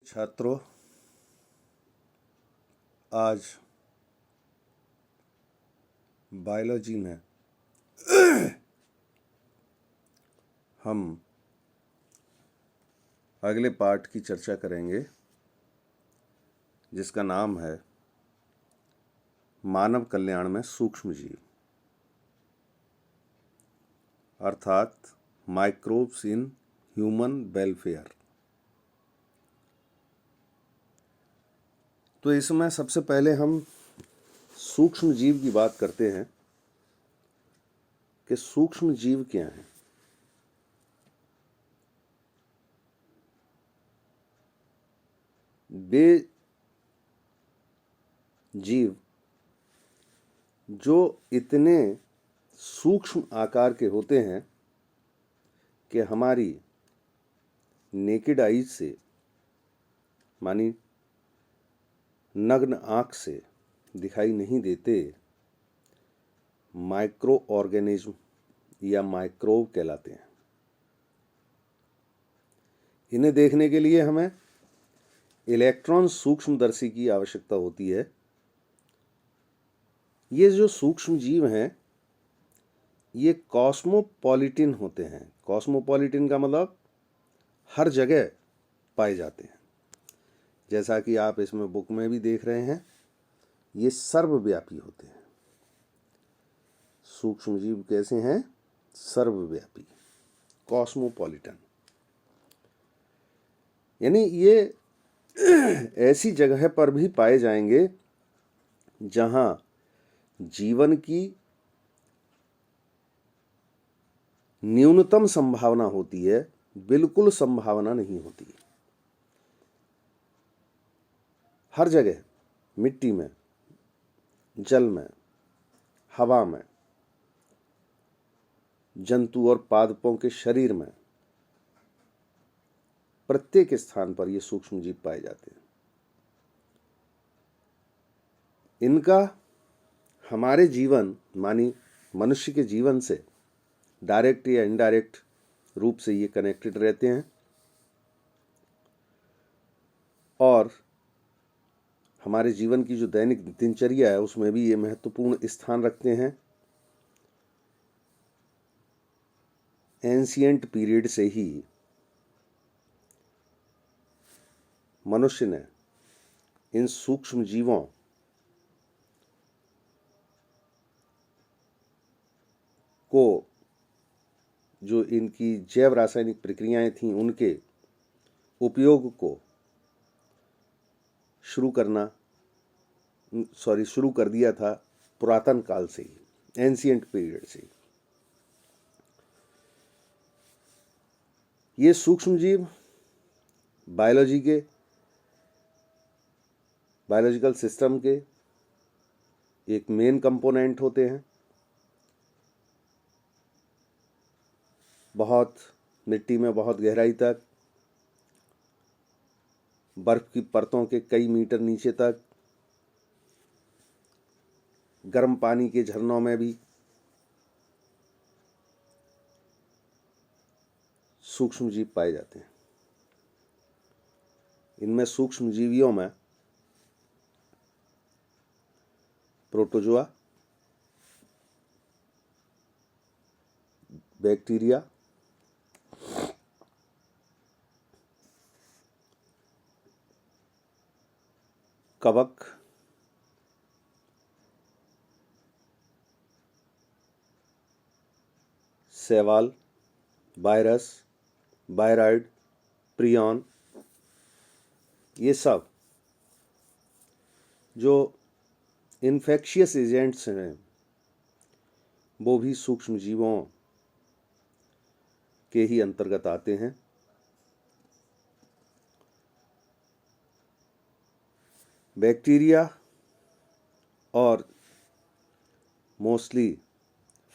छात्रों, आज बायोलॉजी में हम अगले पार्ट की चर्चा करेंगे जिसका नाम है मानव कल्याण में सूक्ष्म जीव, अर्थात माइक्रोब्स इन ह्यूमन वेलफेयर। तो इसमें सबसे पहले हम सूक्ष्म जीव की बात करते हैं कि सूक्ष्म जीव क्या हैं। वे जीव जो इतने सूक्ष्म आकार के होते हैं कि हमारी नेकेड आईज से, मानी नग्न आँख से दिखाई नहीं देते, माइक्रो ऑर्गेनिज्म या माइक्रोब कहलाते हैं। इन्हें देखने के लिए हमें इलेक्ट्रॉन सूक्ष्मदर्शी की आवश्यकता होती है। ये जो सूक्ष्म जीव हैं ये कॉस्मोपॉलिटन होते हैं। कॉस्मोपॉलिटन का मतलब हर जगह पाए जाते हैं। जैसा कि आप इसमें बुक में भी देख रहे हैं, ये सर्वव्यापी होते हैं। सूक्ष्म जीव कैसे हैं? सर्वव्यापी, कॉस्मोपॉलिटन। यानी ये ऐसी जगह पर भी पाए जाएंगे जहां जीवन की न्यूनतम संभावना होती है, बिल्कुल संभावना नहीं होती। हर जगह, मिट्टी में, जल में, हवा में, जंतु और पादपों के शरीर में, प्रत्येक स्थान पर ये सूक्ष्म जीव पाए जाते हैं। इनका हमारे जीवन, मानी मनुष्य के जीवन से डायरेक्ट या इनडायरेक्ट रूप से ये कनेक्टेड रहते हैं और हमारे जीवन की जो दैनिक दिनचर्या है उसमें भी ये महत्वपूर्ण स्थान रखते हैं। एंशिएंट पीरियड से ही मनुष्य ने इन सूक्ष्म जीवों को, जो इनकी जैव रासायनिक प्रक्रियाएं थीं, उनके उपयोग को शुरू कर दिया था पुरातन काल से ही, एंशिएंट पीरियड से ही। ये सूक्ष्म जीव बायोलॉजिकल सिस्टम के एक मेन कंपोनेंट होते हैं। बहुत मिट्टी में बहुत गहराई तक, बर्फ की परतों के कई मीटर नीचे तक, गर्म पानी के झरनों में भी सूक्ष्म जीव पाए जाते हैं। इनमें सूक्ष्म जीवियों में प्रोटोजोआ, बैक्टीरिया, कवक, शैवाल, वायरस, वायराइड, प्रियॉन, ये सब जो इन्फेक्शियस एजेंट्स हैं वो भी सूक्ष्म जीवों के ही अंतर्गत आते हैं। बैक्टीरिया और मोस्टली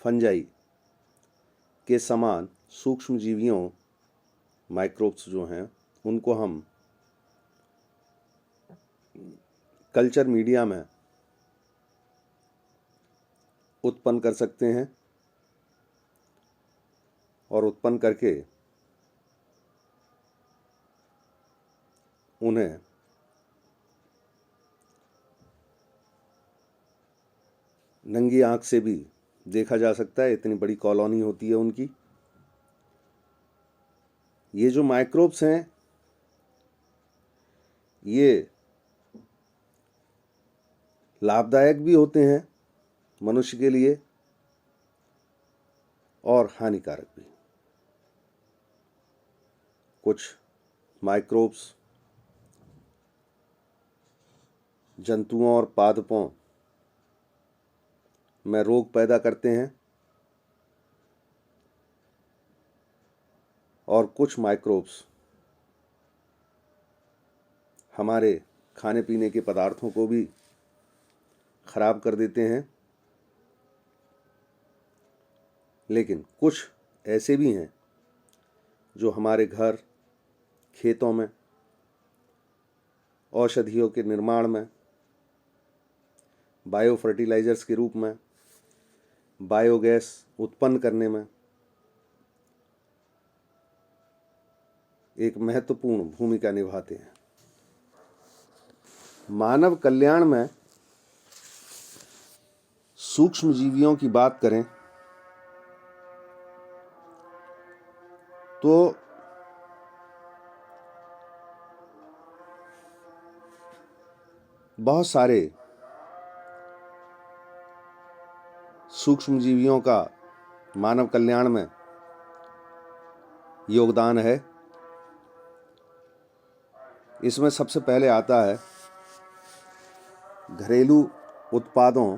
फंजाई के समान सूक्ष्म जीवियों, माइक्रोब्स जो हैं, उनको हम कल्चर मीडिया में उत्पन्न कर सकते हैं और उत्पन्न करके उन्हें नंगी आंख से भी देखा जा सकता है, इतनी बड़ी कॉलोनी होती है उनकी। ये जो माइक्रोब्स हैं ये लाभदायक भी होते हैं मनुष्य के लिए और हानिकारक भी। कुछ माइक्रोब्स जंतुओं और पादपों में रोग पैदा करते हैं और कुछ माइक्रोब्स हमारे खाने पीने के पदार्थों को भी खराब कर देते हैं। लेकिन कुछ ऐसे भी हैं जो हमारे घर, खेतों में, औषधियों के निर्माण में, बायो फर्टिलाइजर्स के रूप में, बायोगैस उत्पन्न करने में एक महत्वपूर्ण भूमिका निभाते हैं। मानव कल्याण में सूक्ष्म जीवियों की बात करें तो बहुत सारे सूक्ष्म जीवियों का मानव कल्याण में योगदान है। इसमें सबसे पहले आता है घरेलू उत्पादों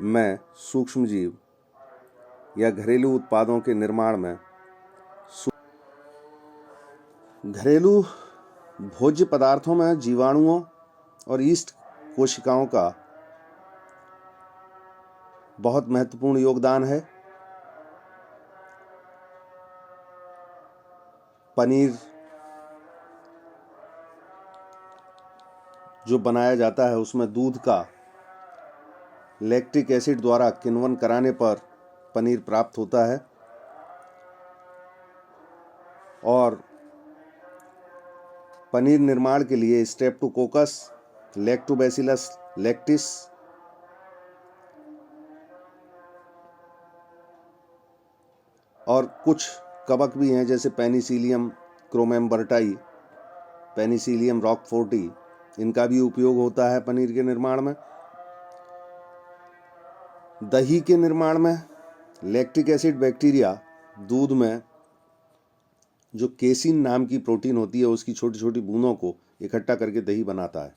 में सूक्ष्म जीव या घरेलू उत्पादों के निर्माण में घरेलू भोज्य पदार्थों में जीवाणुओं और ईस्ट कोशिकाओं का बहुत महत्वपूर्ण योगदान है। पनीर जो बनाया जाता है उसमें दूध का लैक्टिक एसिड द्वारा किण्वन कराने पर पनीर प्राप्त होता है और पनीर निर्माण के लिए स्ट्रेप्टोकोकस, लैक्टोबैसिलस लैक्टिस और कुछ कवक भी हैं जैसे पेनिसिलियम क्रोमेम्बर्टाई, पेनिसिलियम रॉकफोर्टी, इनका भी उपयोग होता है पनीर के निर्माण में। दही के निर्माण में लैक्टिक एसिड बैक्टीरिया दूध में जो केसिन नाम की प्रोटीन होती है उसकी छोटी छोटी बूंदों को इकट्ठा करके दही बनाता है।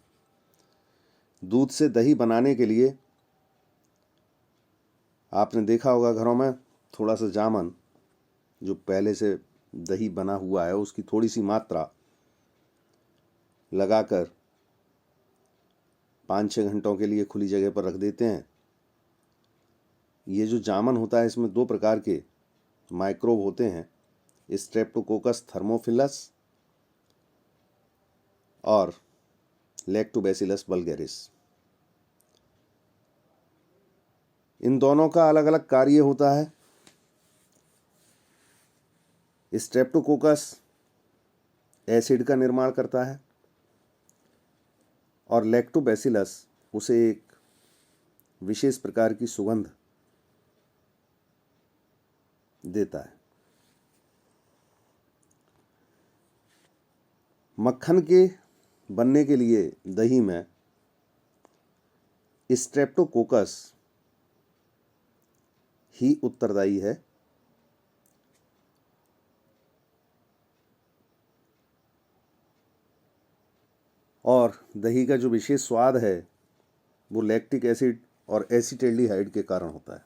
दूध से दही बनाने के लिए आपने देखा होगा घरों में थोड़ा सा जामन जो पहले से दही बना हुआ है उसकी थोड़ी सी मात्रा लगाकर 5-6 घंटों के लिए खुली जगह पर रख देते हैं। ये जो जामन होता है इसमें 2 प्रकार के माइक्रोब होते हैं, स्ट्रेप्टोकोकस थर्मोफिलस और लैक्टोबैसिलस वल्गैरिस। इन दोनों का अलग अलग कार्य होता है। स्ट्रेप्टोकोकस एसिड का निर्माण करता है और लैक्टोबैसिलस उसे एक विशेष प्रकार की सुगंध देता है। मक्खन के बनने के लिए दही में स्ट्रेप्टोकोकस ही उत्तरदायी है और दही का जो विशेष स्वाद है वो लैक्टिक एसिड और एसिटाल्डिहाइड के कारण होता है।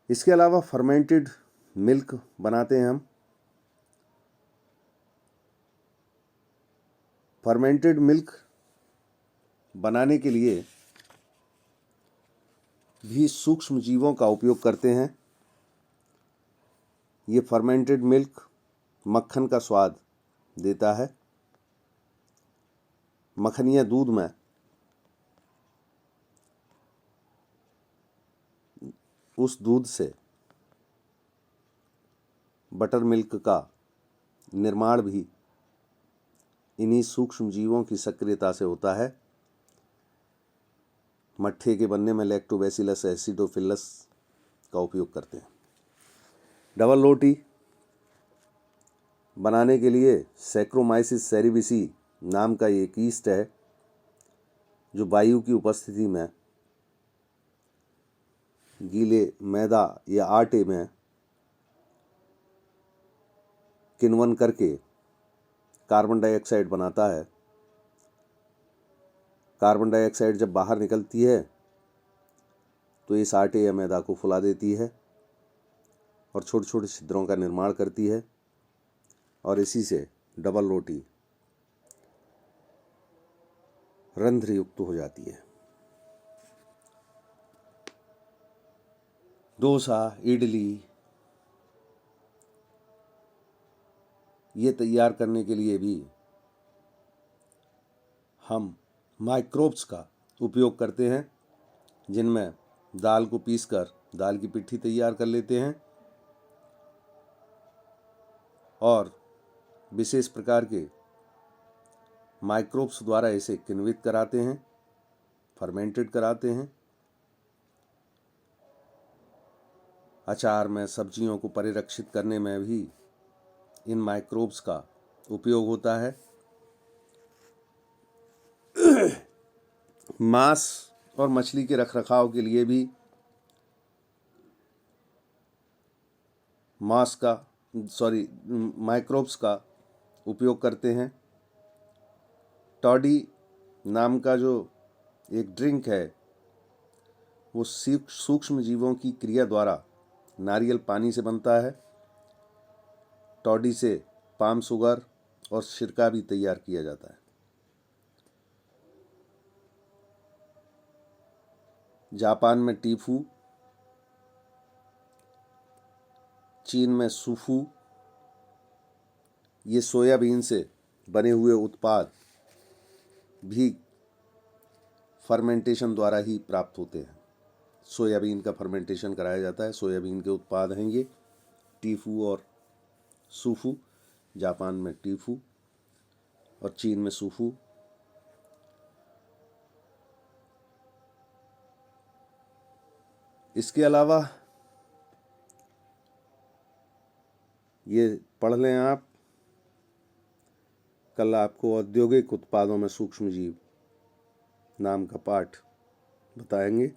इसके अलावा फर्मेंटेड मिल्क बनाते हैं हम। फर्मेंटेड मिल्क बनाने के लिए भी सूक्ष्म जीवों का उपयोग करते हैं। ये फर्मेंटेड मिल्क मक्खन का स्वाद देता है। मक्खनियाँ दूध में उस दूध से बटर मिल्क का निर्माण भी इन्हीं सूक्ष्म जीवों की सक्रियता से होता है। मट्ठे के बनने में लैक्टोबैसिलस एसिडोफिलस का उपयोग करते हैं। डबल रोटी बनाने के लिए सैक्रोमाइसिस सेरेविसी नाम का एक यीस्ट है जो वायु की उपस्थिति में गीले मैदा या आटे में किण्वन करके कार्बन डाइऑक्साइड बनाता है। कार्बन डाइऑक्साइड जब बाहर निकलती है तो इस आटे या मैदा को फुला देती है और छोटे छोटे छिद्रों का निर्माण करती है और इसी से डबल रोटी रंध्र युक्त हो जाती है। डोसा, इडली ये तैयार करने के लिए भी हम माइक्रोब्स का उपयोग करते हैं, जिनमें दाल को पीसकर दाल की पिट्ठी तैयार कर लेते हैं और विशेष प्रकार के माइक्रोब्स द्वारा इसे किण्वित कराते हैं, फर्मेंटेड कराते हैं। अचार में सब्जियों को परिरक्षित करने में भी इन माइक्रोब्स का उपयोग होता है। मांस और मछली के रखरखाव के लिए भी माइक्रोब्स का उपयोग करते हैं। टॉडी नाम का जो एक ड्रिंक है वो सूक्ष्म जीवों की क्रिया द्वारा नारियल पानी से बनता है। टॉडी से पाम शुगर और सिरका भी तैयार किया जाता है। जापान में टीफू, चीन में सूफू, ये सोयाबीन से बने हुए उत्पाद भी फर्मेंटेशन द्वारा ही प्राप्त होते हैं। सोयाबीन का फर्मेंटेशन कराया जाता है। सोयाबीन के उत्पाद हैं ये टीफू और सूफू। जापान में टीफू और चीन में सूफू। इसके अलावा ये पढ़ लें आप, कल आपको औद्योगिक उत्पादों में सूक्ष्म जीव नाम का पाठ बताएंगे।